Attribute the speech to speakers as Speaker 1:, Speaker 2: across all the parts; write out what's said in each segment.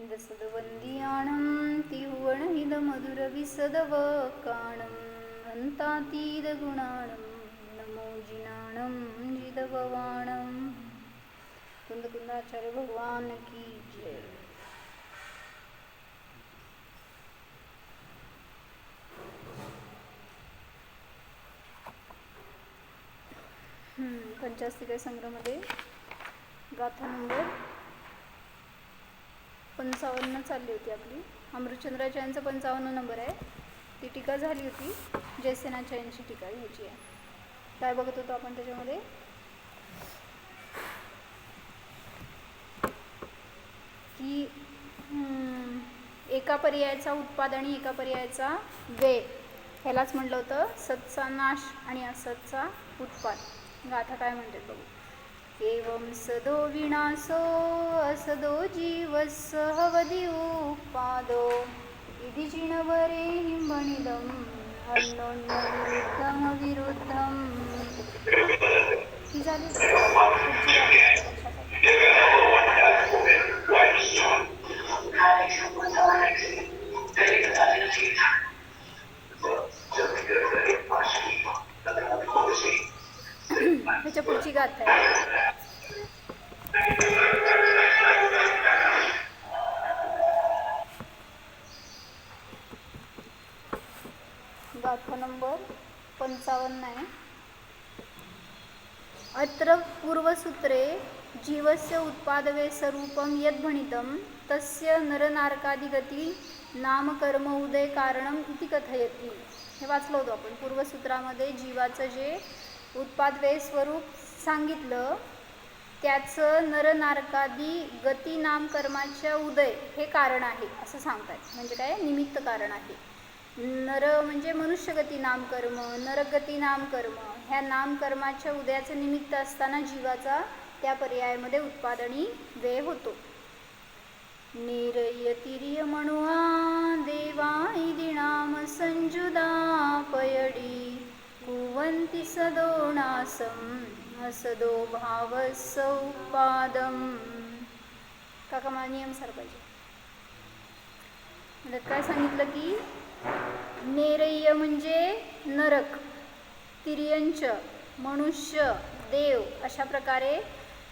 Speaker 1: दसदवन्द्याणं तिहुवणहिदमधुरविसदवकाणं हन्तातीदगुणाणं नमो जिनाणं जिदभवाणं। कुंदकुंदाचार्य भगवान की जय। पंचास्तिका संग्रहामध्ये गाथा नंबर 55 चालली होती आपली. अमृतचंद्राचार्यांचा 55 नंबर आहे. ती टीका झाली होती. जयसेनाचार्यांची टीका घ्यायची आहे. काय बघत होतो आपण त्याच्यामध्ये? की एका पर्यायाचा उत्पाद आणि एका पर्यायाचा व्यय, ह्यालाच म्हटलं होतं सत्चा नाश आणि असतचा उत्पाद. गाथा काय म्हणते बघू. एवं सदो विनाशो असदो जीवस्सहवदि उपादो इति चिणवरे हिंबणिदं अन्योन्यविरुद्धम विरुद्धम. ही झाली ह्याच्या पुढची गाथा आहे. गाथा नंबर 55 आहे. अत्र पूर्वसूत्रे जीवस्य उत्पादवे स्वरूपं यद्भणितं तस्य नरनारकादिगती नामकर्म उदय कारणम इति कथयति. हे वाचलं होतं आपण. पूर्वसूत्रामध्ये जीवाचं जे उत्पादवे स्वरूप सांगितलं त्याचं नरनारकादी गती नामकर्माच्या उदय हे कारण आहे असं सांगतात. म्हणजे काय? निमित्त कारण आहे. नर म्हणजे मनुष्यगती नामकर्म, नरगती नामकर्म, ह्या नामकर्माच्या उदयाचं निमित्त असताना जीवाचा त्या पर्यायामध्ये उत्पादनी व्यय होतो. निरयतिर्य मणुआ देवा इदिनाम संजुदा पयडी कुवंती सदो नासम असदो भावसौपादम. काका मला नियम सर पाहिजे. म्हणजे काय सांगितलं की नेरय्य म्हणजे नरक, तिर्यंच मनुष्य, देव, अशा प्रकारे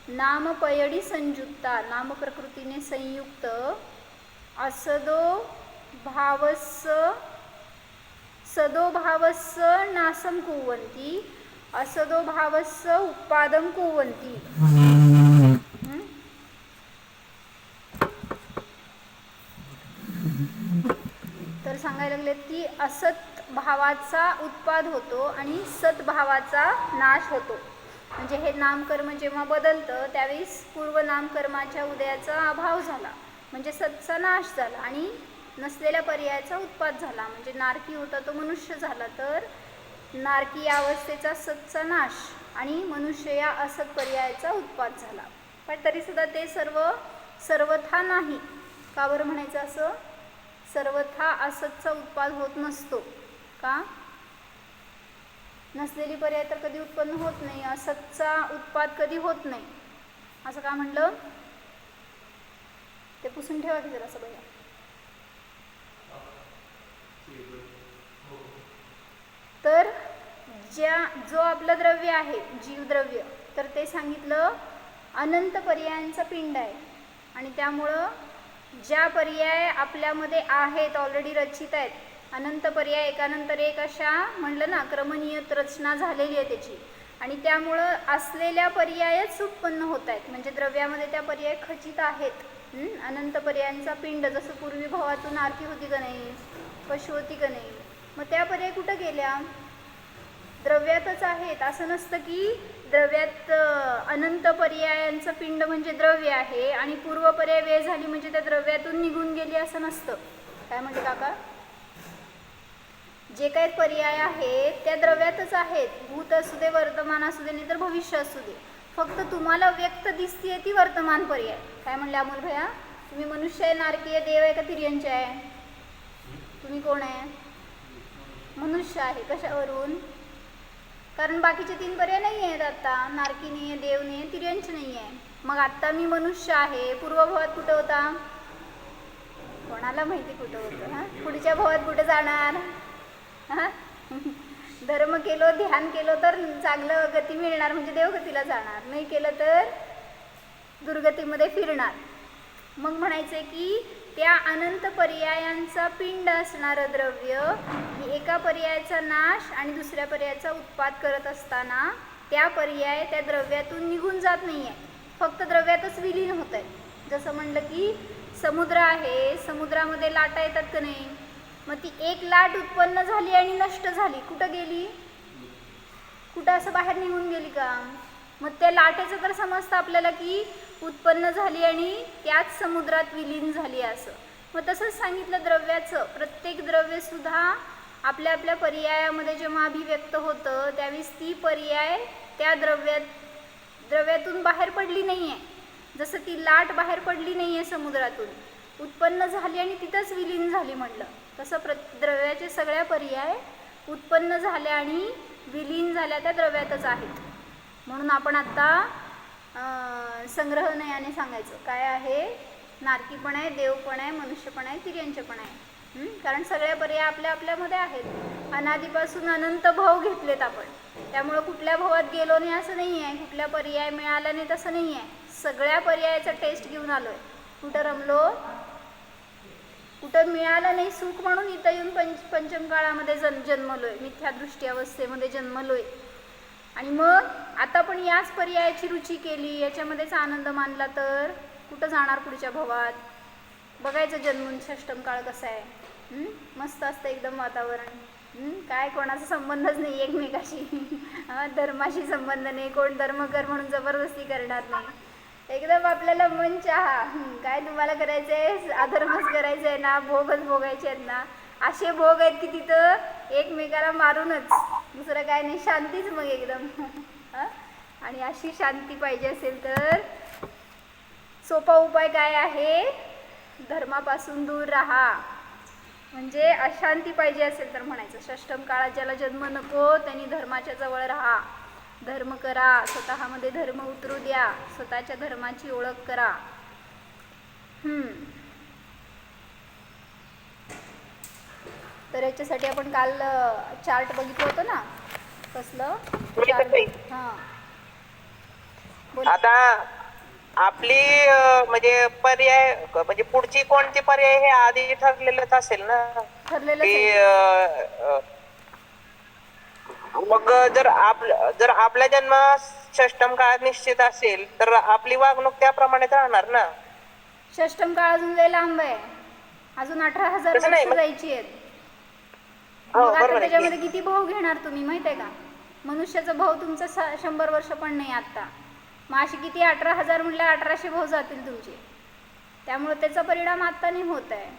Speaker 1: नामपयडी संयुक्ता, नामप्रकृतीने संयुक्त, असदो भावस्य सदो भावस्य नासम कुवंती असदो भावस्य उत्पादम कुवंती. तर सांगायला लागले की असत भावाचा उत्पाद होतो आणि सद्भावाचा नाश होतो. म्हणजे हे नामकर्म जेव्हा बदलतं त्यावेळेस पूर्व नामकर्माच्या उदयाचा अभाव झाला म्हणजे सत्चा नाश झाला आणि नसलेल्या पर्यायाचा उत्पाद झाला. म्हणजे नारकी होता तो मनुष्य झाला, तर नारकी या अवस्थेचा सत्चा नाश आणि मनुष्य या असत पर्यायाचा उत्पाद झाला. पण तरीसुद्धा ते सर्वथा नाही. का बरं म्हणायचं असं? सर्वथा असतचा उत्पाद होत नसतो. का? नसलेली पर्याय तर कधी उत्पन्न होत नाही, असतचा उत्पाद कधी होत नाही. असं का म्हटलं? ते पुसून ठेवा की जरासं बघा. तर जो आपलं द्रव्य आहे जीवद्रव्य, तर ते सांगितलं अनंत पर्यायांचा पिंड आहे आणि त्यामुळं ज्या पर्याय आपल्यामध्ये आहेत, ऑलरेडी रचित आहेत, अनंत पर्याय एकानंतर एक अशा म्हणलं ना, क्रमनियत रचना झालेली आहे त्याची, आणि त्यामुळं असलेल्या पर्यायच उत्पन्न होत आहेत. म्हणजे द्रव्यामध्ये त्या पर्याय खचित आहेत. अनंत पर्यायांचा पिंड, जसं पूर्वी भावातून आरती होती का नाही, पशु होती का नाही, मग त्या पर्याय कुठं गेल्या? द्रव्यातच आहेत. असं नसतं की द्रव्यात अनंत पर्यायांचं पिंड म्हणजे द्रव्य आहे आणि पूर्व पर्याय वेळ झाली म्हणजे त्या द्रव्यातून निघून गेली, असं नसतं. काय म्हणते काका? जे काही पर्याय आहेत त्या द्रव्यातच आहेत. भूत असू दे, वर्तमान असू दे, नाही तर भविष्य असू दे. फक्त तुम्हाला व्यक्त दिसतीये ती वर्तमान पर्याय. काय म्हणले अमोल भैया? तुम्ही मनुष्य आहे, नारकी आहे, देव आहे का तिर्यंच आहे? तुम्ही कोण आहे? मनुष्य आहे. कशावरून? कारण बाकीचे 3 पर्याय नाही आहेत. आता नारकी नाही आहे, देव नाही आहे, तिर्यंच नाही आहे. मग आत्ता मी मनुष्य आहे. पूर्वभावात कुठं होता? मला माहिती कुठं होतं. हां, पुढच्या भावात कुठं जाणार? हां, धर्म केलो, ध्यान केलं तर चांगलं गती मिळणार, म्हणजे देवगतीला जाणार. नाही केलं तर दुर्गतीमध्ये फिरणार. मग म्हणायचं की त्या अनंत पर्यायांचा पिंड असणारं द्रव्य ही एका पर्यायाचा नाश आणि दुसऱ्या पर्यायाचा उत्पाद करत असताना त्या पर्याय त्या द्रव्यातून निघून जात नाही आहे, फक्त द्रव्यातच विलीन होत आहे. जसं म्हणलं की समुद्र आहे, समुद्रामध्ये लाटा येतात का नाही, मग ती एक लाट उत्पन्न झाली आणि नष्ट झाली, कुठं गेली? कुठं असं बाहेर निघून गेली का? मग त्या लाटेचं तर समजतं आपल्याला की उत्पन्न झाली आणि त्याच समुद्रात विलीन झाली असं. मग तसंच सांगितलं द्रव्याचं. प्रत्येक द्रव्यसुद्धा आपल्या आपल्या पर्यायामध्ये जेव्हा अभिव्यक्त होतं त्यावेळेस ती पर्याय त्या द्रव्यातून बाहेर पडली नाही आहे. जसं ती लाट बाहेर पडली नाही आहे समुद्रातून, उत्पन्न झाली आणि तिथंच विलीन झाली म्हटलं, तसं द्रव्याचे सगळ्या पर्याय उत्पन्न झाल्या आणि विलीन झाल्या त्या द्रव्यातच आहेत. म्हणून आपण आत्ता संग्रहणयाने सांगायचं काय आहे, नारकी पण आहे, देव पण आहे, मनुष्य पण आहे, तिर्यंच पण आहे. कारण सगळ्या पर्याय आपल्या आपल्यामध्ये आहेत. अनादीपासून अनंत भाव घेतलेत आपण, त्यामुळं कुठल्या भावात गेलो नाही असं नाही आहे, कुठल्या पर्याय मिळाला नाही तसं नाही आहे. सगळ्या पर्यायाचा टेस्ट घेऊन आलोय. कुठं रमलो, कुठं मिळालं नाही सुख म्हणून इथं येऊन पंचम काळामध्ये जन्मलोय, मिथ्यादृष्टी अवस्थेमध्ये जन्मलोय. आणि मग आता पण याच पर्यायाची रुची केली, याच्यामध्येच आनंद मानला तर कुठं जाणार पुढच्या भावात? बघायचं जन्मून षष्टम काळ कसा आहे. मस्त असतं एकदम वातावरण. काय कोणाचा संबंधच नाही एकमेकाशी, धर्माशी संबंध नाही, कोण धर्म कर म्हणून जबरदस्ती करणार नाही. एकदम आपल्याला मन चहा, काय तुम्हाला करायचं आहे, अधर्मच करायचं आहे ना, भोगच भोगायचे आहेत ना, असे भोग आहेत की तिथं एकमेकाला मारूनच, दुसरं काय नाही, शांतीच मग एकदम. आणि अशी शांती पाहिजे असेल तर सोपा उपाय काय आहे, धर्मापासून दूर राहा. म्हणजे अशांती पाहिजे असेल तर म्हणायचं षष्टम काळात ज्याला जन्म नको त्यांनी धर्माच्या जवळ राहा, धर्म करा, स्वतःमध्ये धर्म उतरू द्या, स्वतःच्या धर्माची ओळख करा. तर याच्यासाठी आपण काल चार्ट बघितलं होतं ना, कसलं चार्ट?
Speaker 2: आता आपली म्हणजे पर्याय म्हणजे पुढची कोणती पर्याय हे आधी ठरलेलंच असेल ना, मग जर आपला जन्म षष्टम काळात निश्चित असेल तर आपली वागणूक त्याप्रमाणेच राहणार ना.
Speaker 1: षष्टम काळ अजून लय लांब आहे, अजून 18,000 वर्ष जायची आहेत. त्याच्यामध्ये किती भाव घेणार तुम्ही माहित आहे का? मनुष्याचा भाव तुमचा 100 वर्ष पण नाही आता. मग अशी किती 18,000 म्हटलं 1800 भाव जातील तुमचे. त्यामुळे त्याचा परिणाम आत्ता नाही होत आहे.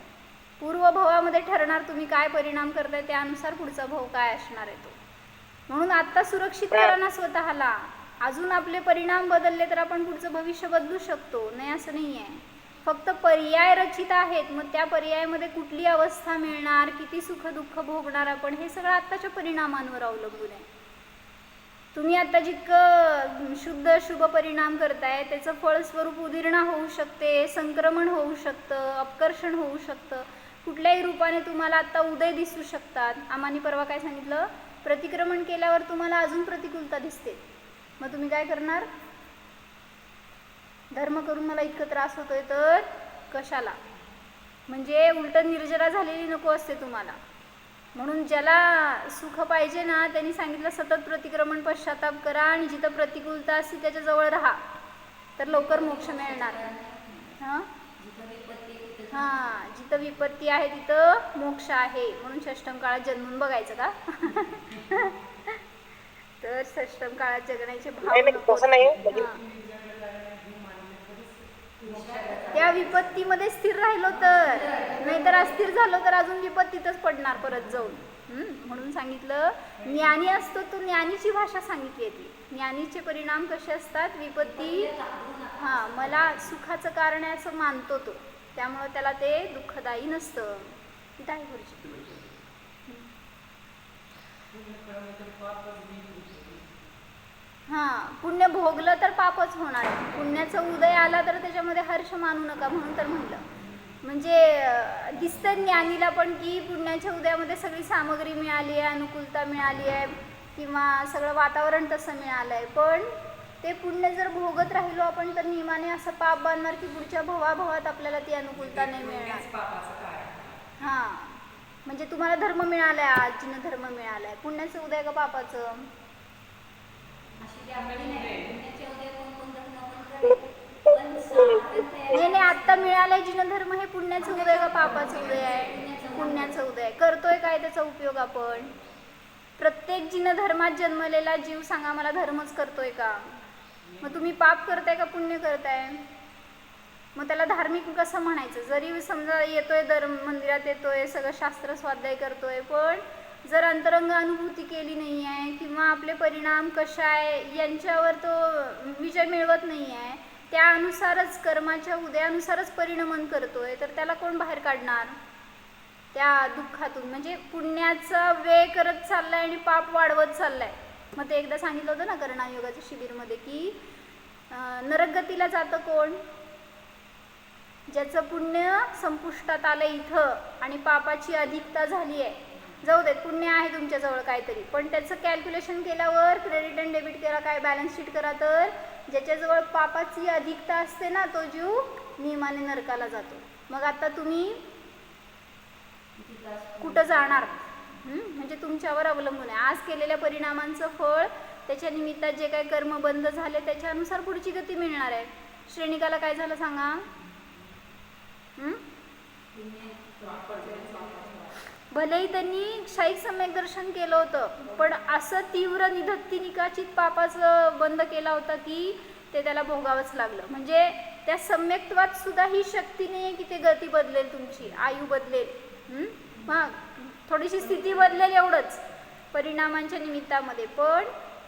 Speaker 1: पूर्वभावामध्ये ठरणार तुम्ही काय परिणाम करताय, त्यानुसार पुढचा भाव काय असणार आहे तो. म्हणून आत्ता सुरक्षित करा ना स्वतःला. अजून आपले परिणाम बदलले तर आपण पुढचं भविष्य बदलू शकतो, नाही असं नाही आहे. फक्त पर्याय रचित आहेत, मग त्या पर्यायामध्ये कुठली अवस्था मिळणार, किती सुख दुःख भोगणार आपण, हे सगळं आत्ताच्या परिणामांवर अवलंबून आहे. तुम्ही आता जितकं शुद्ध शुभ परिणाम करताय त्याचं फळस्वरूप उदीर्णा होऊ शकते, संक्रमण होऊ शकतं, अपकर्षण होऊ शकतं, कुठल्याही रूपाने तुम्हाला आता उदय दिसू शकतात. आम्हाने परवा काय सांगितलं, प्रतिक्रमण केल्यावर तुम्हाला अजून प्रतिकूलता दिसते. मग तुम्ही काय करणार? धर्म करून मला इतकं त्रास होतोय तर कशाला, म्हणजे उलट निर्जरा झालेली नको असते तुम्हाला. म्हणून ज्याला सुख पाहिजे ना त्यांनी सांगितलं सतत प्रतिक्रमण पश्चाताप करा आणि जिथं प्रतिकूलता असते त्याच्याजवळ राहा, तर लवकर मोक्ष मिळणार. जिथं विपत्ती आहे तिथं मोक्ष आहे. म्हणून षष्टम काळात जन्मून बघायचं का? तर षष्टम काळात जगण्याचे भाव त्या विपत्तीमध्ये स्थिर राहिलो तर, नाहीतर अस्थिर झालो तर अजून विपत्तीतच पडणार परत जाऊन. म्हणून सांगितलं ज्ञानी असतो तो, ज्ञानीची भाषा सांगितली आहे ती. ज्ञानीचे परिणाम कसे असतात, विपत्ती मला सुखाचं कारण आहे असं मानतो तो, त्यामुळे त्याला ते दुःखदायी नसतं. तिथं आहे गुरुजी. पुण्य भोगलं तर पापच होणार आहे. पुण्याचा उदय आला तर त्याच्यामध्ये हर्ष मानू नका, म्हणून तर म्हणलं म्हणजे दिसतं ज्ञानीला पण की पुण्याच्या उदयामध्ये सगळी सामग्री मिळाली आहे, अनुकूलता मिळाली आहे किंवा सगळं वातावरण तसं मिळालं आहे, पण ते पुण्य जर भोगत राहिलो आपण तर नियमाने असं पाप बांधणार की पुढच्या भवाभवात आपल्याला ती अनुकूलता नाही मिळणार. हां, म्हणजे तुम्हाला धर्म मिळालाय, आज जिनं धर्म मिळालाय, पुण्याचं उदय का पापाचं? नाही, आत्ता मिळालंय जिनं धर्म, हे पुण्याचं उदय का पापाचं उदय आहे? पुण्याचं उदय. करतोय काय त्याचा उपयोग आपण? प्रत्येक जिनं धर्मात जन्मलेला जीव सांगा मला धर्मच करतोय का? मग तुम्ही पाप करताय का पुण्य करताय? मग त्याला धार्मिक कसं म्हणायचं? जरी समजा येतोय मंदिरात येतोय, सगळं शास्त्र स्वाध्याय करतोय, पण जर अंतरंग अनुभूती केली नाही आहे किंवा आपले परिणाम कशा आहे यांच्यावर तो विजय मिळवत नाही आहे, त्यानुसारच कर्माच्या उदयानुसारच परिणमन करतोय, तर त्याला कोण बाहेर काढणार त्या दुःखातून? म्हणजे पुण्याचा व्यय करत चाललाय आणि पाप वाढवत चाललाय. मग ते एकदा सांगितलं होतं ना कर्णायोगाच्या शिबिरमध्ये की नरकगतीला जातं कोण? ज्याचं पुण्य संपुष्टात आलं इथं आणि पापाची अधिकता झाली आहे. जाऊ देत, पुण्य आहे तुमच्याजवळ काहीतरी, पण त्याचं कॅल्क्युलेशन केल्यावर क्रेडिट अँड डेबिट करा, काय बॅलन्स शीट करा, तर ज्याच्याजवळ पापाची अधिकता असते ना तो जीव नियमाने नरकाला जातो. मग आता तुम्ही कुठं जाणार? म्हणजे तुमच्यावर अवलंबून आहे. आज केलेल्या परिणामांचं फळ, त्याच्या निमित्तात जे काही कर्म बंद झाले त्याच्यानुसार पुढची गती मिळणार आहे. श्रेणिकाला काय झालं सांगा? भलेही त्यांनी क्षयिक सम्यक दर्शन केलं होतं, पण असं तीव्र निधत्ती निकाचित पापाचं बंद केला होता की ते त्याला भोगावंच लागलं. म्हणजे त्या सम्यक्त्वात सुद्धा ही शक्ती नाही आहे की ते गती बदलेल, तुमची आयु बदलेल, मग थोडीशी स्थिती बदलेल एवढंच परिणामांच्या निमित्तामध्ये, पण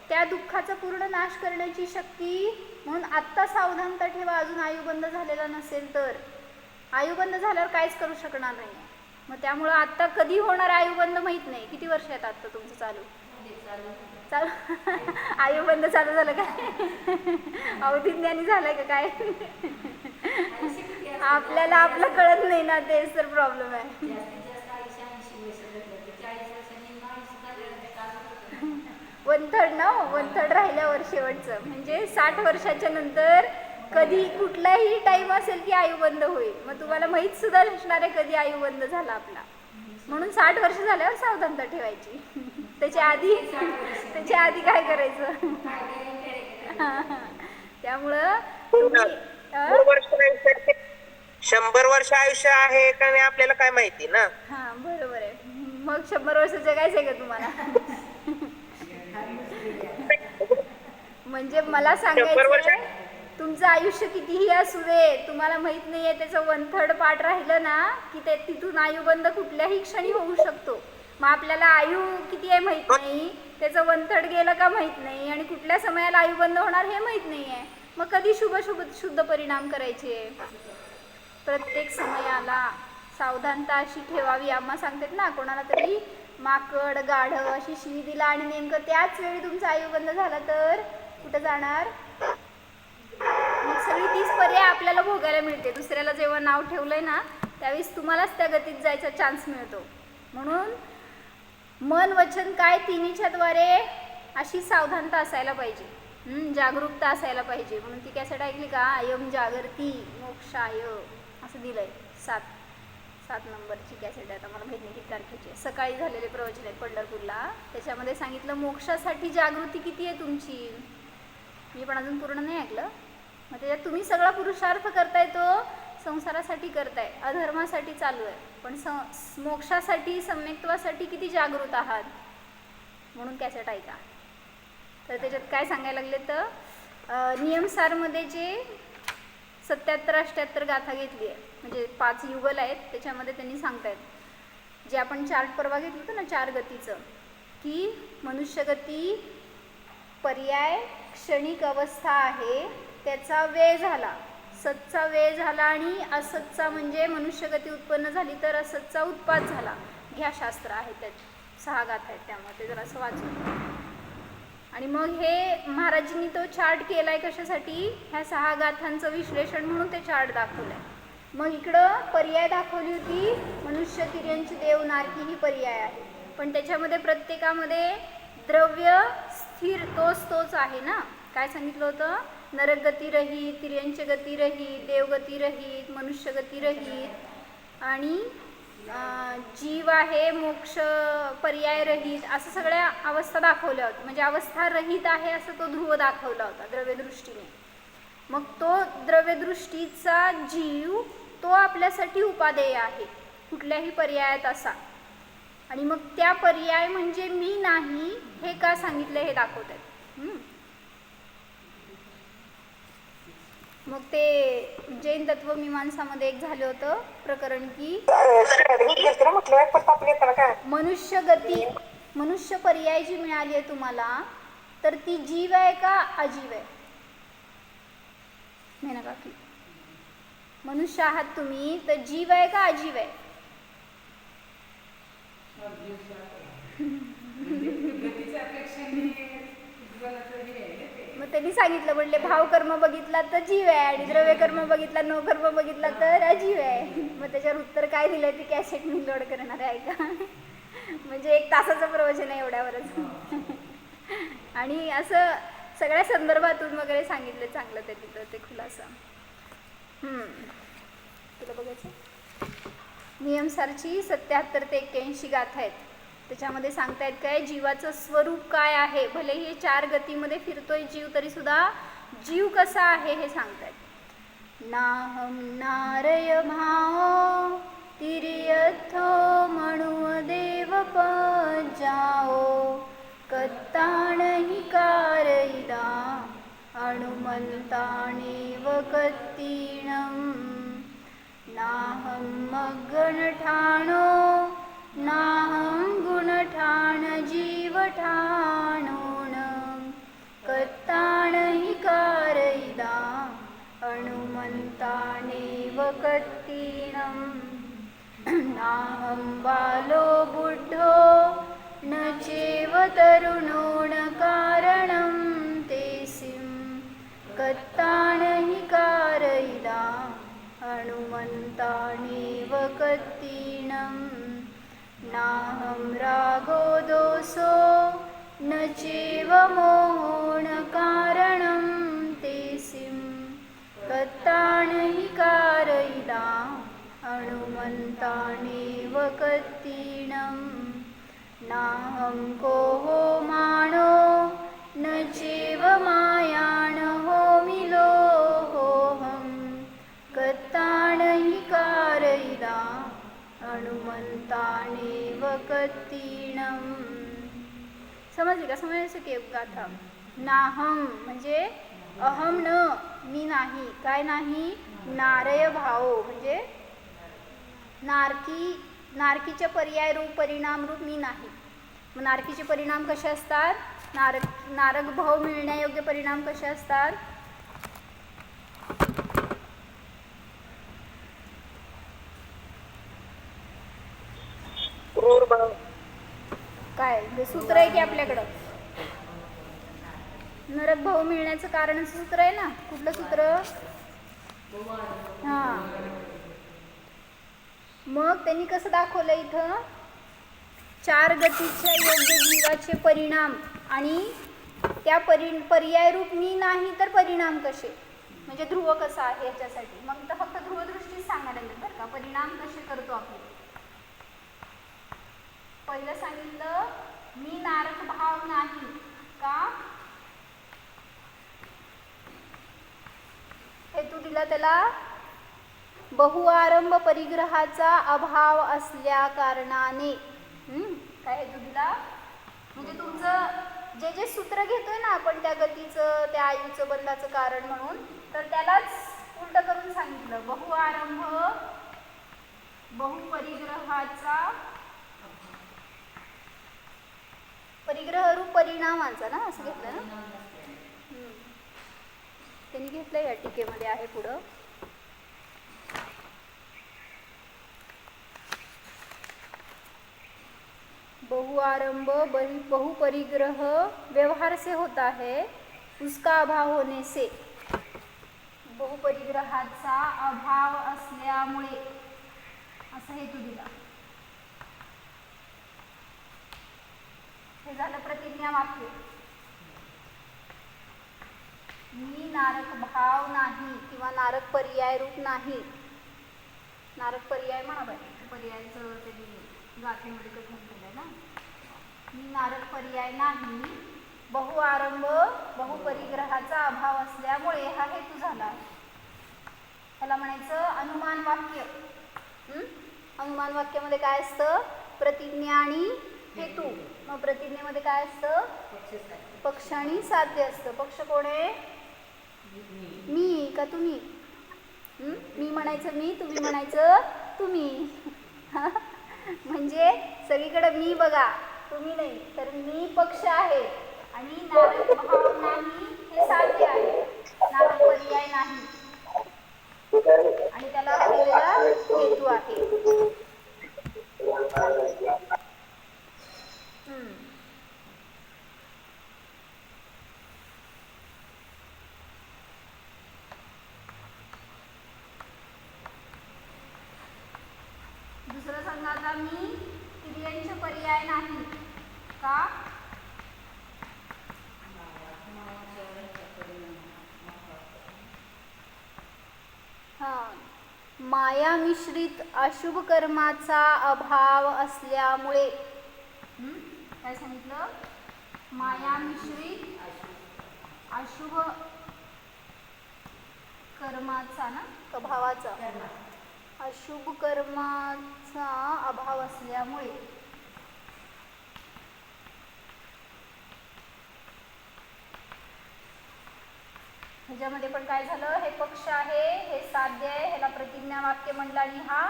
Speaker 1: त्या दुःखाचा पूर्ण नाश करण्याची शक्ती. म्हणून आत्ता सावधानता ठेवा, अजून आयुबंद झालेला नसेल तर. आयुबंद झाल्यावर काहीच करू शकणार नाही. मग त्यामुळं आत्ता कधी होणार आयुबंद माहीत नाही. किती वर्ष आहेत आत्ता तुमचं चालू? आयुबंद चालू झालं काय? अवधिज्ञानी झालंय का काय? आपल्याला आपलं कळत नाही ना, तेच तर प्रॉब्लेम आहे. 1/3 ना, 1/3 राहिल्यावर शेवटचं म्हणजे 60 वर्षाच्या नंतर कधी कुठलाही टाइम असेल की आयुबंद होईल. मग तुम्हाला माहीत सुद्धा नसणार आहे कधी आयुबंद झाला आपला. म्हणून 60 वर्ष झाल्यावर सावधानता ठेवायची. त्याच्या आधी काय करायचं? त्यामुळं
Speaker 2: 100 वर्ष आयुष्य आहे का नाही आपल्याला काय माहिती ना.
Speaker 1: हा, बरोबर आहे. मग 100 वर्ष जगायचंय का तुम्हाला? म्हणजे मला सांगायचं, तुमचं आयुष्य कितीही असू दे, तुम्हाला माहित नाहीये त्याचं 1/3 पार्ट राहिलं ना की ते तिथून आयुबंद कुठल्याही क्षणी होऊ शकतो. मग आपल्याला आयु किती आहे माहित नाही, त्याचं 1/3 गेलं का माहित नाही, आणि कुठल्या समयाला आयुबंद होणार हे माहित नाही आहे. मग कधी शुद्ध परिणाम करायचे? प्रत्येक समयाला सावधानता अशी ठेवावी. आम्हा सांगतात ना, कोणाला तरी माकड गाढव अशी शिवी दिला आणि नेमकं त्याच वेळी तुमचा आयुबंद झाला तर कुठं जाणार? मग सगळी 30 पर्याय आपल्याला भोगायला मिळते. दुसऱ्याला जेव्हा नाव ठेवलंय ना त्यावेळेस तुम्हालाच त्या गतीत जायचा चान्स मिळतो. म्हणून मन वचन काय तिन्हीच्या द्वारे अशी सावधानता असायला पाहिजे, जागरूकता असायला पाहिजे. म्हणून ती कॅसेट ऐकली का? अयम जागृती मोक्षाय असं दिलंय. 7 नंबरची कॅसेट आहे. आता मला माहिती नाही किती तारखेची आहे. सकाळी झालेले प्रवचन आहे पंढरपूरला. त्याच्यामध्ये सांगितलं मोक्षासाठी जागृती किती आहे तुमची. मी पण अजून पूर्ण नाही ऐकलं. मग त्याच्यात तुम्ही सगळा पुरुषार्थ करताय तो संसारासाठी करताय, अधर्मासाठी चालू आहे, पण मोक्षासाठी सम्यक्त्वासाठी किती जागृत आहात. म्हणून कॅसेट ऐका. तर त्याच्यात काय सांगायला लागले तर नियमसारमध्ये जे 77-78 गाथा घेतली आहे, म्हणजे 5 युगल आहेत, त्याच्यामध्ये त्यांनी सांगतायत जे आपण चार्ट परवा घेतलं होतं ना 4 गतीचं, की मनुष्यगती पर्याय क्षणिक अवस्था आहे, त्याचा वेळ झाला, सतचा वेळ झाला, आणि असतचा म्हणजे मनुष्यगती उत्पन्न झाली तर असतचा उत्पाद झाला. घ्या शास्त्र आहे त्यात 6 गाथा आहेत, त्यामुळे ते जरा असं वाचून. आणि मग हे महाराजांनी तो चार्ट केलाय कशासाठी? ह्या 6 गाथांचं विश्लेषण म्हणून ते चार्ट दाखवलंय. मग इकडं पर्याय दाखवली होती मनुष्य, तिर्यंच, देव, नारकी ही पर्याय आहे. पण त्याच्यामध्ये प्रत्येकामध्ये द्रव्य स्थिर तोच आहे ना. काय सांगितलं होतं? नरक गती रहित, तिर्यंच गती रहित, देवगती रहित, मनुष्य गती रहित आणि जीव आहे मोक्ष पर्याय रहित, असं सगळ्या अवस्था दाखवल्या होत्या. म्हणजे अवस्था रहित आहे असं तो ध्रुव दाखवला होता द्रव्यदृष्टीने. मग तो द्रव्यदृष्टीचा जीव तो आपल्यासाठी उपादेय आहे कुठल्याही पर्यायात असा. आणि मग त्या पर्याय म्हणजे मी नाही हे का सांगितलं हे दाखवत आहेत. मग ते जैन तत्वमीमांसामध्ये एक झालं होतं प्रकरण की मनुष्य गती, मनुष्य पर्याय जी मिळाली आहे तुम्हाला तर ती जीव आहे का अजीव आहे? मेना काकी, मनुष्य आहात तुम्ही तर जीव आहे का अजीव आहे? मग त्यांनी सांगितलं म्हणले भाव कर्म बघितला तर जीव आहे आणि द्रव्य कर्म बघितला, नो कर्म बघितला तर अजीव आहे. मग त्याच्यावर उत्तर काय दिलंय ती कॅसेट मी लोड करणार आहे का? म्हणजे 1 तासाचं प्रवचन आहे एवढ्यावरच. आणि असं सगळ्या संदर्भातून वगैरे सांगितलं चांगलं ते तिथं ते खुलासा. तुला बघायचं नियमसारची 77 ते 81 गाथा आहेत. त्याच्यामध्ये सांगतायत काय जीवाचं स्वरूप काय आहे. भले हे 4 गतीमध्ये फिरतोय जीव तरी सुद्धा जीव कसा आहे हे सांगतायत. नाहम नारय भाओ तिर्यथो म्हणू देव पजाओ कत्ताणहि कारयिदा हनुमंतानेव कत्तीणम नाहं मग्गणठाणो नाहं गुणठाण जीवठाणोन कत्ताणहि कारयिदा हनुमंतानेव कत्तीणं नाहं बालो बुद्धो न चैव तरुणो न कारणं तेसिं कत्ताणहि कारयिदा हनुमंतानेव कत्तीणं नाहं रागो दोषो न चैव मोहो न कारणं तेसिं कत्ताणहि कारयिदा हनुमंतानेव कत्तीणं नाहं कोहो मानो न चैव मायान होमिलोऽहं कत्ताणहि कारयिदा हनुमंतानेव कत्तीणं. समजली का? समजायचं की गाथा. नाहम म्हणजे अहम न मी नाही. काय नाही? नारय भाव म्हणजे नारकीचे पर्याय रूप परिणाम रूप मी नाही. मग नारकीचे परिणाम कसे असतात? नारक भाव मिळण्यायोग्य परिणाम कसे असतात? काय हे सूत्र आहे की आपल्याकडं? नरक भाव मिळण्याचं कारणच सूत्र आहे ना. कुठलं सूत्र? हां. मग त्यांनी कसं दाखवलं इथं? 4 गतीच्या योग्य जीवाचे परिणाम आणि त्या पर्याय रूप मी नाही तर परिणाम कसे, म्हणजे ध्रुव कसा आहे याच्यासाठी. मग तर फक्त ध्रुवदृष्टीच सांगायला लागेल बरं का. परिणाम कसे करतो आपण. पहिलं सांगितलं मी नारक भाव नाही का, हेतू दिला त्याला बहुआरंभ परिग्रहाचा अभाव असल्या कारणाने. काय हेतू दिला? म्हणजे तुमचं जे जे सूत्र घेतोय ना आपण त्या गतीचं त्या आयुचं बंधाचं कारण म्हणून, तर त्यालाच उलट करून सांगितलं. बहुआरंभ बहुपरिग्रहाचा परिग्रह रूप परिणामांचा ना असं घेतलं ना. त्यांनी घेतलं या टीकेमध्ये आहे पुढं. बहुआरंभ बहुपरिग्रह व्यवहार से होता है, उसका अभाव होने से. बहुपरिग्रहाचा अभाव असल्यामुळे असं हेतू दिला. हे झालं प्रतिज्ञा वाक्य. मी नारक भाव नाही किंवा नारक पर्याय रूप नाही. नारक पर्याय म्हणा पर्यायचं त्यांनी गाथेमध्ये कथन केलंय ना. मी नारक पर्याय नाही, बहुआरंभ बहुपरिग्रहाचा अभाव असल्यामुळे हा हेतू झाला. त्याला म्हणायचं अनुमान वाक्य. अनुमान वाक्यामध्ये काय असतं? प्रतिज्ञा आणि हेतू. मग प्रतिज्ञेमध्ये काय असतं? पक्ष आणि साध्य असतं. पक्ष कोण आहे? मी का तुम्ही? मी म्हणायचं मी, तुम्ही म्हणायचं तुम्ही. म्हणजे सगळीकडे मी बघा, तुम्ही नाही. तर मी पक्ष आहे आणि नारक भाव नाही हे साध्य आहे, नारक पर्याय नाही आणि त्याला दिलेला हेतू आहे. दुसरं सांगा आता, मी क्रियांचे पर्याय नाही का? माया मिश्रित अशुभ कर्माचा अभाव असल्यामुळे. काय सांगितलं? माया मिश्रित अशुभ कर्माचा ना भावाचा अशुभ कर्माचा अभाव असल्यामुळे. ह्याच्यामध्ये पण काय झालं? हे पक्ष आहे, हे साध्य आहे, ह्याला प्रतिज्ञा वाक्य म्हणलं आणि हा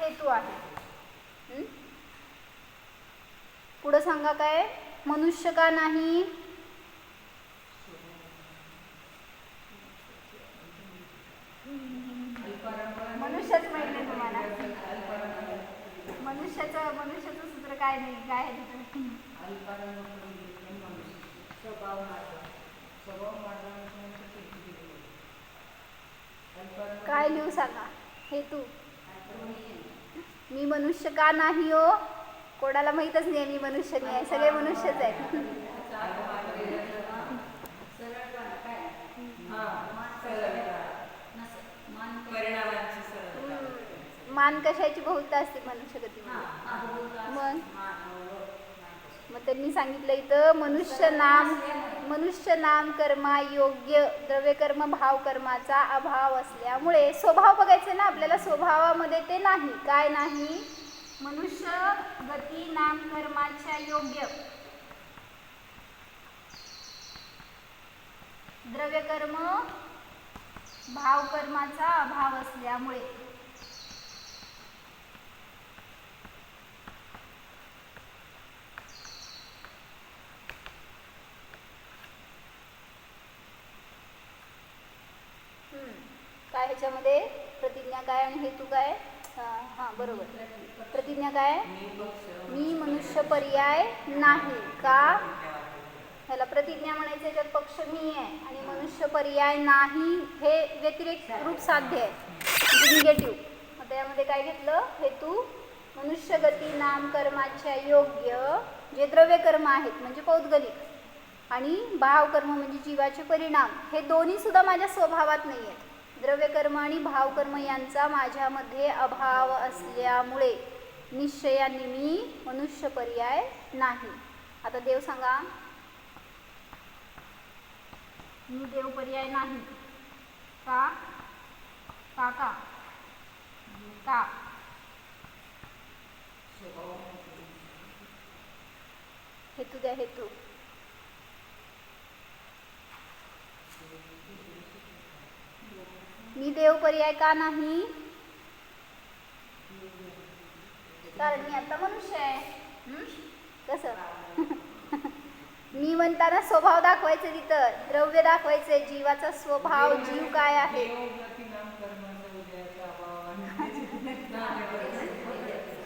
Speaker 1: हेतू आहे. पुढं सांगा काय? मनुष्य का नाही? मनुष्यच माहित नाही तुम्हाला. मनुष्याचं सूत्र काय नाही, काय आहे तिथं? काय लिहू सांगा? हेतू. मी मनुष्य का नाही हो? कोणाला माहीतच नाही मी मनुष्य नाही आहे, सगळे मनुष्यच आहेत. मान कशाची बहुता असते मनुष्यगतीमध्ये? मग त्यांनी सांगितलं इथं मनुष्य नाम कर्मा योग्य द्रव्यकर्म भावकर्माचा अभाव असल्यामुळे. स्वभाव बघायचे ना आपल्याला, स्वभावामध्ये ते नाही. काय नाही? मनुष्य गती नाम कर्माच्या योग्य द्रव्यकर्म भावकर्माचा अभाव असल्यामुळे. काय ह्याच्यामध्ये प्रतिज्ञा काय आणि हेतू काय? हां बरोबर. प्रतिज्ञा काय? मी मनुष्य पर्याय नाही का? ह्याला प्रतिज्ञा म्हणायचं. याच्यात पक्ष मी आहे आणि मनुष्य पर्याय नाही हे व्यतिरेक रूप साध्य आहे, म्हणजे निगेटिव्ह. मग त्यामध्ये काय घेतलं? हेतू. मनुष्य गती नाम कर्माच्या योग्य जे द्रव्यकर्म आहेत म्हणजे पौद्गलिक आणि भावकर्म म्हणजे जीवाचे परिणाम, हे दोन्ही सुद्धा माझ्या स्वभावात नाही आहेत. द्रव्यकर्म आणि भावकर्म यांचा माझ्यामध्ये अभाव असल्यामुळे निश्चयाने मी मनुष्य पर्याय नाही. आता देव सांगा. मी देव पर्याय नाही का? का का का? हेतू द्या. हेतू. मी देव पर्याय का नाही? कारण मी आता मनुष्य आहे. कसं? मी म्हणताना स्वभाव दाखवायचे, तिथं द्रव्य दाखवायचे, जीवाचा स्वभाव, जीव काय आहे.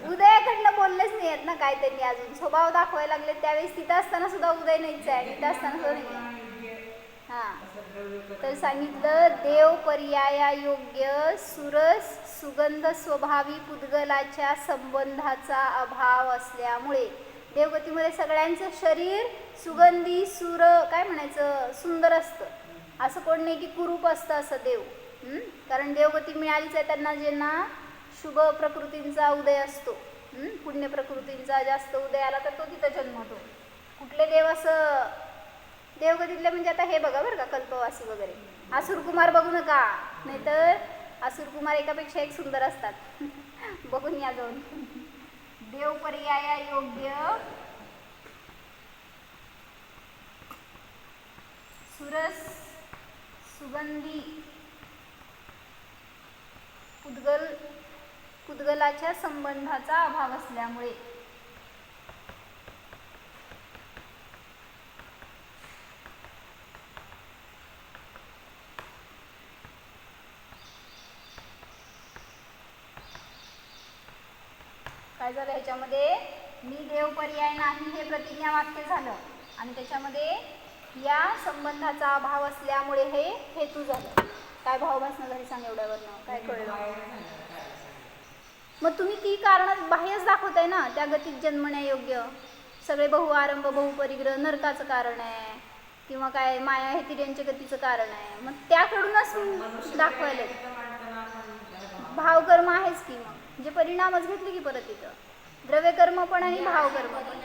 Speaker 1: उदयाकडनं बोललेच नाही आहेत ना काय त्यांनी, अजून स्वभाव दाखवायला लागले. त्यावेळेस तिथं असताना सुद्धा उदय नाहीच आहे, तिथं असताना सुद्धा नाही. हां तर सांगितलं देव पर्याया योग्य सुरस सुगंध स्वभावी पुद्गलाच्या संबंधाचा अभाव असल्यामुळे देवगतीमध्ये सगळ्यांचं शरीर सुगंधी सुर काय म्हणायचं सुंदर असतं, असं कोण नाही की कुरूप असतं असं देव. कारण देवगती मिळालीच आहे त्यांना ज्यांना शुभ प्रकृतींचा उदय असतो. पुण्य प्रकृतींचा जास्त उदय आला तर तो तिथं जन्मतो. कुठले देव असं देवगतीतले म्हणजे आता हे बघा बरं का कल्पवासी वगैरे असुरकुमार बघू नका, नाहीतर असुरकुमार एकापेक्षा एक सुंदर असतात. बघून या जाऊन. देव पर्याया योग्य सुरस सुगंधी पुद्गलाच्या संबंधाचा अभाव असल्यामुळे काय झालं ह्याच्यामध्ये मी देव पर्याय नाही हे प्रतिज्ञा वाक्य झालं आणि त्याच्यामध्ये या संबंधाचा अभाव असल्यामुळे हे हेतू झालं. काय भाव भासणं घरी सांग एवढ्यावरनं काय कळलं. मग तुम्ही ती कारण बाह्यच दाखवताय ना. त्या गतीत जन्मण्यायोग्य सगळे बहुआरंभ बहुपरिग्रह नरकाचं कारण आहे किंवा काय माया हे तिर्यांच्या गतीचं कारण आहे. मग त्याकडूनच दाखवायला भावकर्म आहेच की. मग म्हणजे परिणामच घेतले की परत इथं द्रव्यकर्म पण आणि भावकर्म पण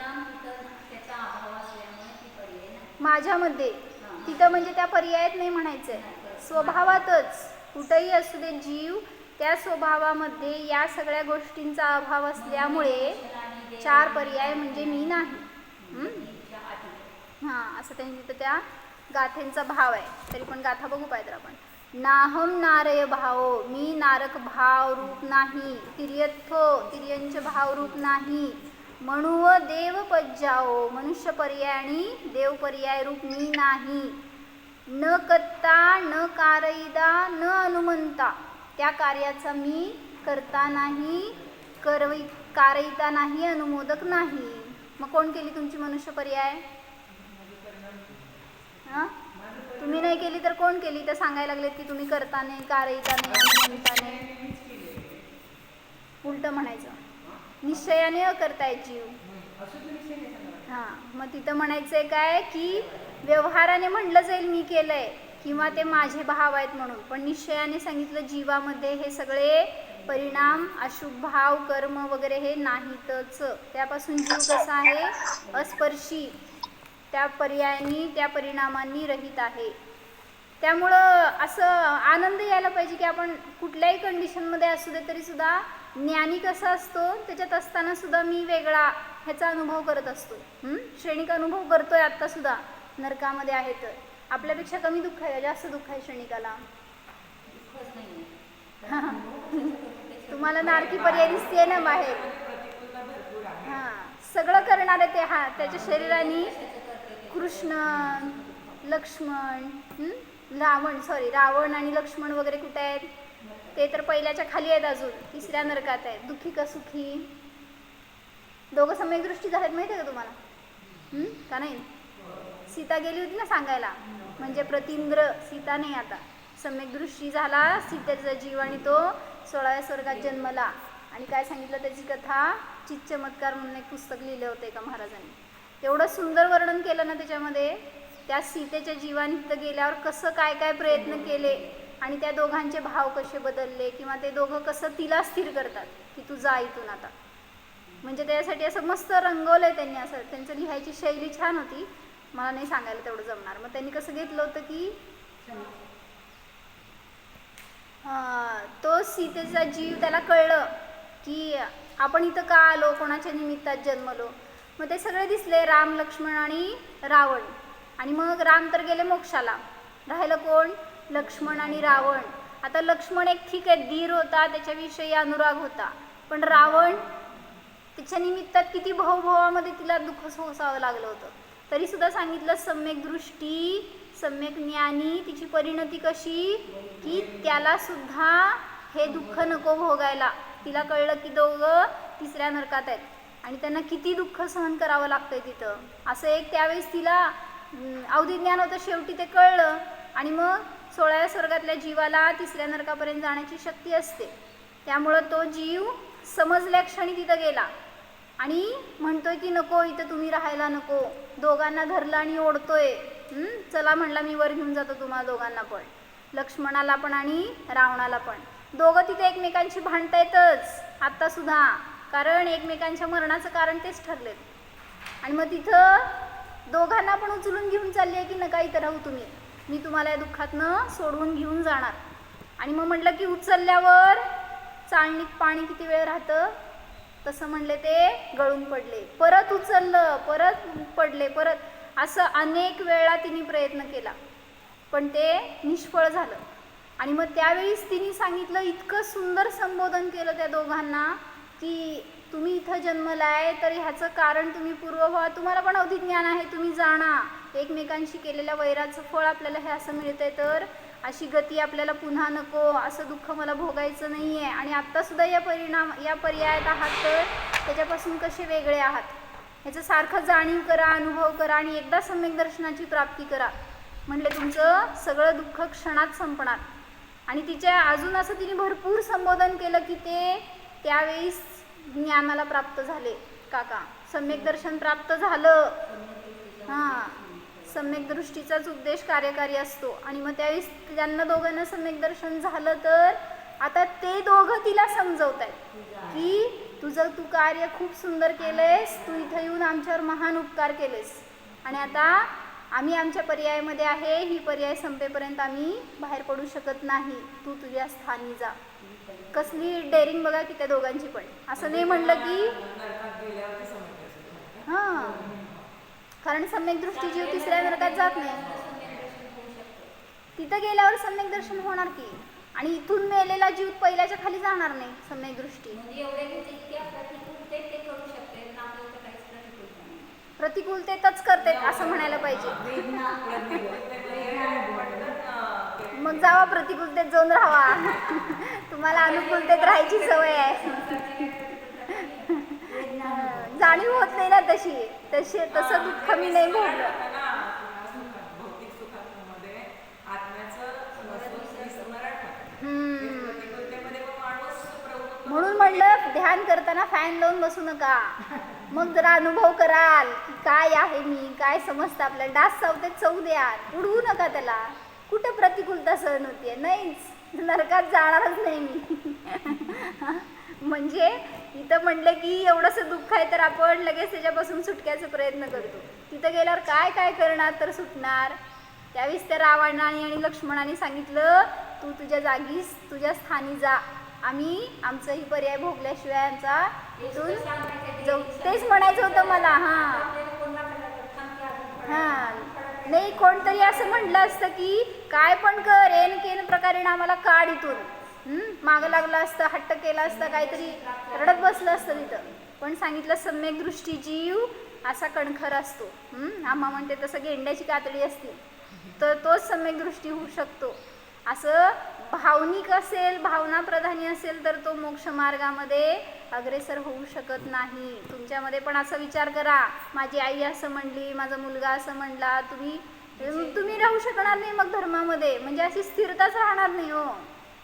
Speaker 1: माझ्यामध्ये तिथं म्हणजे त्या पर्यायात नाही म्हणायचंय, स्वभावातच कुठंही असू दे जीव त्या स्वभावामध्ये या सगळ्या गोष्टींचा अभाव असल्यामुळे चार पर्याय म्हणजे मी नाही. हां असं त्यांनी तिथं त्या गाथेंचा भाव आहे. तरी पण गाथा बघू पाहिजे आपण. नाहम नारय भावो मी नारक भाव रूप नाही, तिर्यथो तिर्यंच भाव रूप नाही, म्हणूव देव पज्जाओ मनुष्य पर्याय आणि देव पर्याय रूप मी नाही, न कत्ता न कारयिदा न अनुमंता त्या कार्याचा मी करता नाही कारयिता नाही अनुमोदक नाही. मग कोण केली तुमची मनुष्य पर्याय? हां तुम्ही नाही केली तर कोण केली? तर सांगायला लागलेत की तुम्ही करता नाही कारयिता नाही अनुमंता नाही. उलटं म्हणायचं निश्चयाने अकर्ताय जीव. हां मग तिथं म्हणायचंय काय की व्यवहाराने म्हणलं जाईल मी केलंय किंवा ते माझे भाव आहेत म्हणून, पण निश्चयाने सांगितलं जीवामध्ये हे सगळे परिणाम अशुभ भाव कर्म वगैरे हे नाहीतच. त्यापासून जीव कसा आहे अस्पर्शी, त्या पर्यायांनी त्या परिणामांनी रहित आहे. त्यामुळं असं आनंद यायला पाहिजे की आपण कुठल्याही कंडिशनमध्ये असू दे तरी सुद्धा ज्ञानी कसा असतो त्याच्यात असताना सुद्धा मी वेगळा ह्याचा अनुभव करत असतो. क्षणिक अनुभव करतोय आत्ता सुद्धा नरकामध्ये आहे तर आपल्यापेक्षा कमी दुःख आहे जास्त दुःख आहे क्षणिकाला. तुम्हाला नारकी पर्याय दिसते ना बाहेर. हां सगळं करणार आहे ते हा त्याच्या शरीराने कृष्ण लक्ष्मण रावण आणि लक्ष्मण वगैरे कुठे आहेत? ते तर पहिल्याच्या खाली आहेत, अजून तिसऱ्या नरकात आहेत. दुःखी का सुखी दोघं सम्यक दृष्टी झाल्यात माहिती आहे का तुम्हाला? का नाही? सीता गेली होती ना सांगायला, म्हणजे प्रतींद्र सीता नाही आता सम्यक दृष्टी झाला सीतेचा जीव आणि तो 16व्या स्वर्गात जन्मला. आणि काय सांगितलं त्याची कथा चित चमत्कार म्हणून एक पुस्तक लिहिले होते एका महाराजांनी. एवढं सुंदर वर्णन केलं ना त्याच्यामध्ये त्या सीतेच्या जीवाने तिथं गेल्यावर कसं काय काय प्रयत्न केले आणि त्या दोघांचे भाव कसे बदलले किंवा ते दोघं कसं तिला स्थिर करतात की तू जा इथून आता. म्हणजे त्यासाठी असं मस्त रंगवलंय त्यांनी. असं त्यांचं लिहायची शैली छान होती. मला नाही सांगायला तेवढं जमणार. मग त्यांनी कसं घेतलं होतं की तो सीतेचा जीव त्याला कळलं की आपण इथं का आलो कोणाच्या निमित्तात जन्मलो. मग ते सगळे दिसले राम लक्ष्मण आणि रावण. आणि मग राम तर गेले मोक्षाला, राहिलं कोण? लक्ष्मण आणि रावण. आता लक्ष्मण एक ठीक आहे धीर होता त्याच्याविषयी अनुराग होता, पण रावण त्याच्या निमित्तात किती भावभावामध्ये तिला दुःख सोसावं लागलं होतं. तरी सुद्धा सांगितलं सम्यक दृष्टी सम्यक ज्ञानी तिची परिणती कशी की त्याला सुद्धा हे दुःख नको भोगायला. तिला कळलं की दोघं तिसऱ्या नरकात आहेत आणि त्यांना किती दुःख सहन करावं लागतंय तिथं. असं एक त्यावेळेस तिला अवधी ज्ञान होतं शेवटी ते कळलं आणि मग 16व्या स्वर्गातल्या जीवाला 3ऱ्या नरकापर्यंत जाण्याची शक्ती असते. त्यामुळं तो जीव समजल्या क्षणी तिथं गेला आणि म्हणतोय की नको, इथं तुम्ही राहायला नको. दोघांना धरलं आणि ओढतोय. चला म्हणला, मी वर घेऊन जातो तुम्हाला दोघांना पण, लक्ष्मणाला पण आणि रावणाला पण. दोघं तिथे एकमेकांशी भांडतायतच आत्ता सुद्धा, कारण एकमेकांच्या मरणाचं कारण तेच ठरलेत. आणि मग तिथं दोघांना पण उचलून घेऊन चालली आहे की नका इथं राहू तुम्ही, मी तुम्हाला या दुःखातनं सोडवून घेऊन जाणार. आणि मग म्हटलं की उचलल्यावर चाळणीत पाणी किती वेळ राहतं, तसं म्हणले ते गळून पडले. परत उचललं, परत पडले, परत असं अनेक वेळा तिने प्रयत्न केला, पण ते निष्फळ झालं. आणि मग त्यावेळीच तिने सांगितलं, इतकं सुंदर संबोधन केलं त्या दोघांना की तुम्ही इथं जन्मलाय तर ह्याचं कारण तुम्ही पूर्वभाव, तुम्हाला पण अवधिज्ञान आहे, तुम्ही जाणा. एकमेकांशी केलेल्या वैराचं फळ आपल्याला हे असं मिळतंय, तर अशी गती आपल्याला पुन्हा नको, असं दुःख मला भोगायचं नाही आहे. आणि आत्तासुद्धा या पर्यायात आहात तर त्याच्यापासून कसे वेगळे आहात ह्याचं सारखं जाणीव करा, अनुभव करा आणि एकदा सम्यक दर्शनाची प्राप्ती करा. म्हटले तुमचं सगळं दुःख क्षणात संपणार. आणि तिच्या अजून असं तिने भरपूर संबोधन केलं की ते त्यावेळीस ज्ञानाला प्राप्त झाले. काका सम्यक दर्शन प्राप्त झालं. हां, सम्यक दृष्टीचाच उद्देश कार्यकारी असतो. आणि मग त्यावेळेस त्यांना दोघांना सम्यक दर्शन झालं, तर आता ते दोघं तिला समजवत आहेत की तुझं तू कार्य खूप सुंदर केलंयस, तू इथं येऊन आमच्यावर महान उपकार केलेस आणि आता आम्ही आमच्या पर्यायामध्ये आहे, ही पर्याय संपेपर्यंत आम्ही बाहेर पडू शकत नाही, तू तुझ्या स्थानी जा. कसली डेअरिंग बघा की त्या दोघांची पण. असं नाही म्हणलं की हां, कारण सम्यक दृष्टी जीव 3ऱ्या नरकात जात नाही, तिथं गेल्यावर सम्यक दर्शन होणार की. आणि इथून मेलेला जीव पहिल्याच्या खाली जाणार नाही सम्यक दृष्टी. प्रतिकूलतेतच करते असं म्हणायला पाहिजे. मग जावा प्रतिकूलतेत जाऊन राहावा, तुम्हाला अनुकूलतेत राहायची सवय आहे. जाणीव होत नाही ना तसं दुःख मी नाही भोगलं. म्हणून म्हणलं ध्यान करताना फॅन लावून बसू नका, मग जरा अनुभव कराल की काय आहे मी, काय समजतं आपल्याला. डास चावते चव द्या, उडवू नका त्याला. कुठं प्रतिकूलता सहन होतीये, नाहीच, नरकात जाणारच नाही मी. म्हणजे इथं म्हटलं की एवढंसं दुःख आहे तर आपण लगेच त्याच्यापासून सुटण्याचा प्रयत्न करतो. तिथं गेल्यावर काय काय करणार तर सुटणार. त्यावेळेस त्या रावणाने आणि लक्ष्मणाने सांगितलं, तू तुझ्या जागीस तुझ्या स्थानी जा, आम्ही आमचाही पर्याय भोगल्याशिवाय आमचा इथून जाऊ. तेच म्हणायचं होतं मला. हां, नाही कोणतरी असं म्हटलं असतं की काय पण कर, एन केन प्रकारे आम्हाला काढ इथून, मागं लागलं असतं, हट्ट केला असता, काहीतरी रडत बसलं असतं तिथं. पण सांगितलं सम्यक दृष्टी जीव असा कणखर असतो. आम्हा म्हणते तसं गेंड्याची कातडी असते, तर तोच सम्यक दृष्टी होऊ शकतो. असं भावनिक असेल, भावना प्रधानी असेल तर तो मोक्ष मार्गामध्ये अग्रेसर होऊ शकत नाही. तुमच्यामध्ये पण असा विचार करा, माझी आई असं म्हणली, माझा मुलगा असं म्हणला, तुम्ही राहू शकणार नाही मग धर्मामध्ये, म्हणजे अशी स्थिरताच राहणार नाही हो.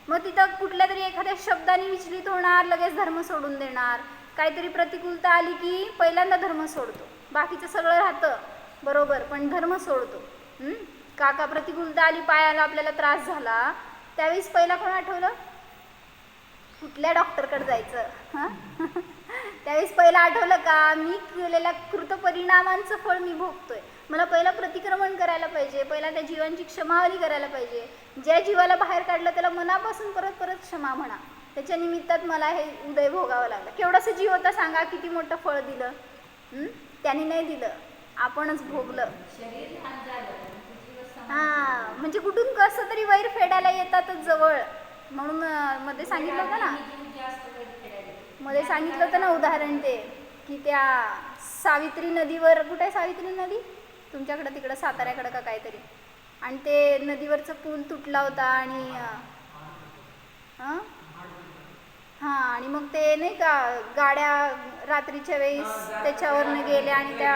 Speaker 1: मग तिथं कुठल्या तरी एखाद्या शब्दाने विचलित होणार, लगेच धर्म सोडून देणार. काहीतरी प्रतिकूलता आली की पहिल्यांदा धर्म सोडतो, बाकीचं सगळं राहतं बरोबर पण धर्म सोडतो. काका प्रतिकूलता आली, पायाला आपल्याला त्रास झाला, त्यावेळेस पहिला कोण आठवलं, कुठल्या डॉक्टरकडे जायचं. त्यावेळेस पहिलं आठवलं का मी केलेल्या कृतपरिणामांचं फळ मी भोगतोय. मला पहिला प्रतिक्रमण करायला पाहिजे, पहिला त्या जीवांची क्षमावली करायला पाहिजे. ज्या जीवाला बाहेर काढलं त्याला मनापासून परत परत क्षमा म्हणा. त्याच्या निमित्तात मला हे उदय भोगावं लागलं. केवढंसं जीव होता सांगा, किती मोठं फळ दिलं. त्याने नाही दिलं, आपणच भोगलं. हां, म्हणजे कुठून कसं तरी वैर फेडायला येतातच जवळ. म्हणून मध्ये सांगितलं होतं ना, उदाहरण ते की त्या सावित्री नदीवर, कुठे आहे सावित्री नदी तुमच्याकडं, तिकडं साताऱ्याकडं का काहीतरी, आणि ते नदीवरचं पूल तुटला होता आणि हां, आणि मग ते नाही का गाड्या रात्रीच्या वेळेस त्याच्यावरनं गेल्या आणि त्या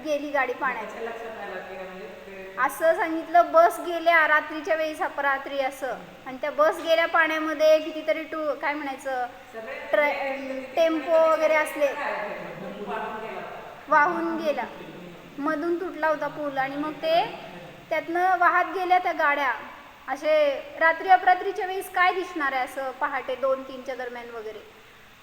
Speaker 1: गेली गाडी पाण्यात. असं सांगितलं, बस गेल्या रात्रीच्या वेळेस अपरात्री असं, आणि त्या बस गेल्या पाण्यामध्ये. कितीतरी काय म्हणायचं टेम्पो वगैरे असले वाहून गेला, मधून तुटला होता पूल, आणि मग ते त्यातनं वाहत गेल्या त्या गाड्या. असे रात्री अपरात्रीच्या वेळेस काय दिसणार आहे असं पहाटे 2-3च्या दरम्यान वगैरे.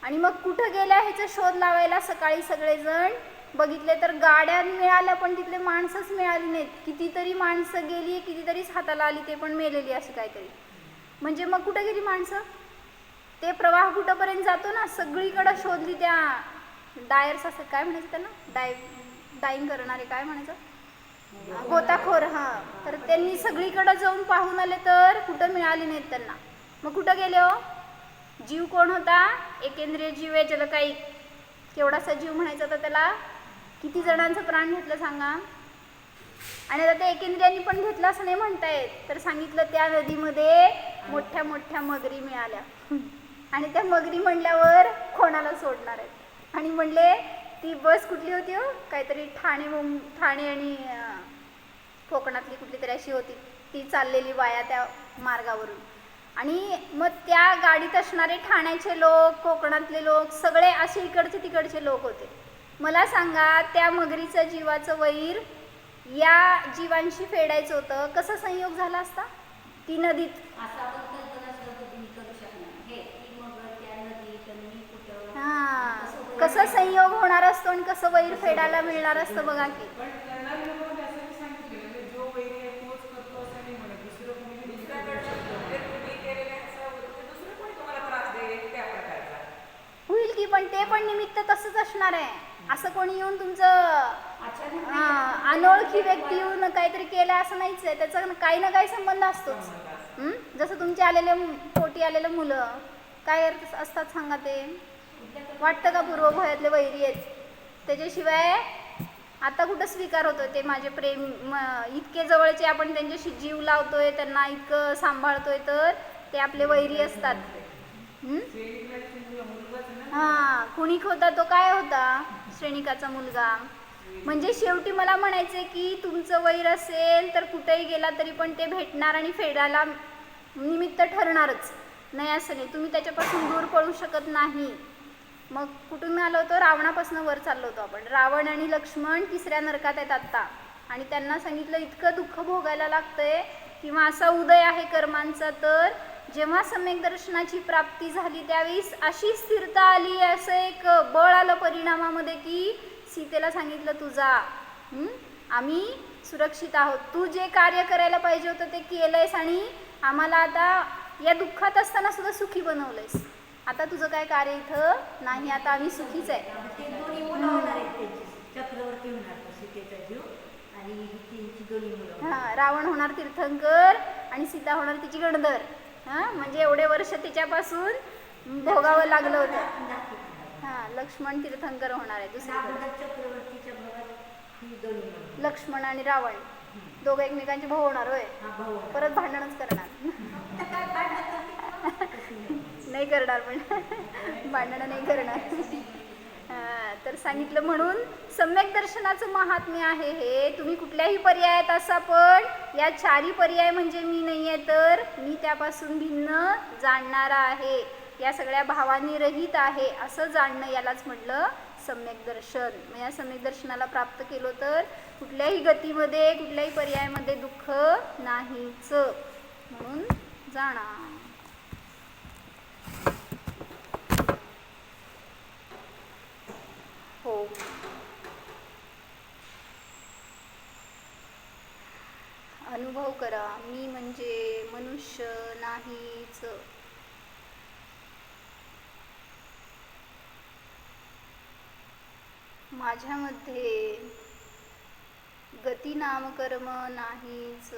Speaker 1: आणि मग कुठं गेल्या ह्याचा शोध लावायला सकाळी सगळेजण बघितले तर गाड्या मिळाल्या, पण तिथले माणसंच मिळाली नाहीत. कितीतरी माणसं गेली, कितीतरीच हाताला आली, ते पण मेलेली अशी काहीतरी. म्हणजे मग कुठं गेली माणसं? ते प्रवाह कुठंपर्यंत जातो ना, सगळीकडं शोधली. त्या डायर्स असतात, काय म्हणायचं त्यांना, डाईंग करणारे, काय म्हणायचं, गोताखोर. हां, तर त्यांनी सगळीकडं जाऊन पाहून आले तर कुठं मिळाली नाहीत त्यांना. मग कुठं गेले हो? जीव कोण होता? एकेंद्रिय जीव आहे, जलकायिक. केवढासा जीव म्हणायचा होता त्याला? किती जणांचं प्राण घेतलं सांगा. आणि आता ते एकेंद्रियांनी पण घेतलं असं नाही म्हणतायत. तर सांगितलं त्या नदीमध्ये मोठ्या मोठ्या मगरी मिळाल्या, आणि त्या मगरी म्हणल्यावर कोणाला सोडणार आहेत. आणि म्हणले ती बस कुठली होती हो, काहीतरी ठाणे आणि कोकणातली कुठली तरी अशी होती, ती चाललेली वाया त्या मार्गावरून. आणि मग त्या गाडीत असणारे ठाण्याचे लोक, कोकणातले लोक, सगळे असे इकडचे तिकडचे लोक होते. मला सांगा, त्या मगरीचं जीवाचं वैर या जीवांशी फेडायचं होतं, कसा संयोग झाला असता ती नदीत? हां, कसं संयोग होणार असतो आणि कसं वैर फेडायला मिळणार असतं बघा की. होईल की, पण ते पण निमित्त तसंच असणार आहे. असं कोणी येऊन तुमचं अनोळखी व्यक्ती येऊन काहीतरी केलं असं नाहीच आहे. त्याचा काही ना काही संबंध असतोच. जसं तुमचे आलेले पोटी आलेलं मुलं काय असतात सांगा, ते वाटतं का पूर्वभयातले वैरी आहेत? त्याच्याशिवाय आता कुठं स्वीकार होतोय? ते माझे प्रेम इतके जवळचे, आपण त्यांच्याशी जीव लावतोय, त्यांना इतकं सांभाळतोय, तर ते आपले वैरी असतात. हां, कुणिक होता तो काय होता? श्रेणिकाचा मुलगा. म्हणजे शेवटी मला म्हणायचं की तुमचं वैर असेल तर कुठेही गेला तरी पण ते भेटणार आणि फेडायला निमित्त ठरणारच. नाही असं नाही, तुम्ही त्याच्यापासून दूर पळू शकत नाही. मग कुठून आलो होतो? रावणापासून वर चाललो होतो आपण. रावण आणि लक्ष्मण तिसऱ्या नरकात आहेत आत्ता, आणि त्यांना सांगितलं इतकं दुःख भोगायला लागतंय किंवा असा उदय आहे कर्मांचा, तर जेव्हा सम्यक दर्शनाची प्राप्ती झाली त्यावेळी अशी स्थिरता आली, असं एक बळ आलं परिणामामध्ये की सीतेला सांगितलं तू जा, आम्ही सुरक्षित आहोत, तू जे कार्य करायला पाहिजे होतं ते केलंयस, आणि आम्हाला आता या दुःखात असताना सुद्धा सुखी बनवलंयस. आता तुझं काय कार्य इथं नाही, आता आम्ही सुखीच आहे. हां, रावण होणार तीर्थंकर आणि सीता होणार तिची गणधर. हां, म्हणजे एवढे वर्ष तिच्यापासून भोगावं लागलं होतं. हां, लक्ष्मण तीर्थंकर होणार आहे दुसरीकडे. लक्ष्मण आणि रावण दोघं एकमेकांचे भाऊ होणार होय. परत भांडणच करणार. नाही करणार, पण भांडणं नाही करणार. तर सांगितलं म्हणून सम्यक दर्शनाचं महात्म्य आहे हे. तुम्ही कुठल्याही पर्यायात असा, पण या चारी पर्याय म्हणजे मी नाही आहे, तर मी त्यापासून भिन्न जाणणारा आहे, या सगळ्या भावांनी रहित आहे, असं जाणणं यालाच म्हटलं सम्यक दर्शन. मग या सम्यक दर्शनाला प्राप्त केलो तर कुठल्याही गतीमध्ये, कुठल्याही पर्यायामध्ये दुःख नाहीच, म्हणून जाणा. हो, अनुभव करा, मी म्हणजे मनुष्य नाहीच. माझ्यामध्ये गती नामकर्म नाहीच.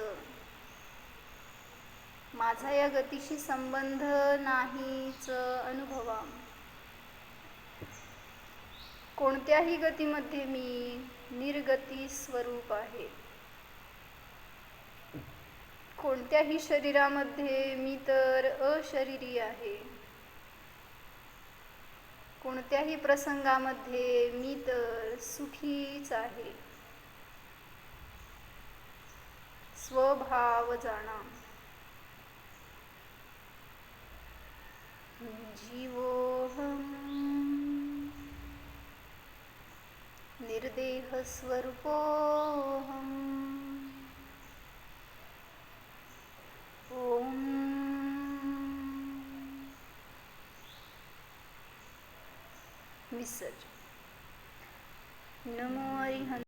Speaker 1: माझा या गतीशी संबंध नाहीच. अनुभवा. कोणत्याही गतीमध्ये मी निर्गती स्वरूप आहे. कोणत्याही शरीरामध्ये मी तर अशरीरी आहे. कोणत्याही प्रसंगामध्ये मी तर सुखीच आहे. स्वभाव जाणा. जीवोऽहं निर्देहस्वरूपोऽहम्. ॐ विसर्जन. नमो अरिहंत.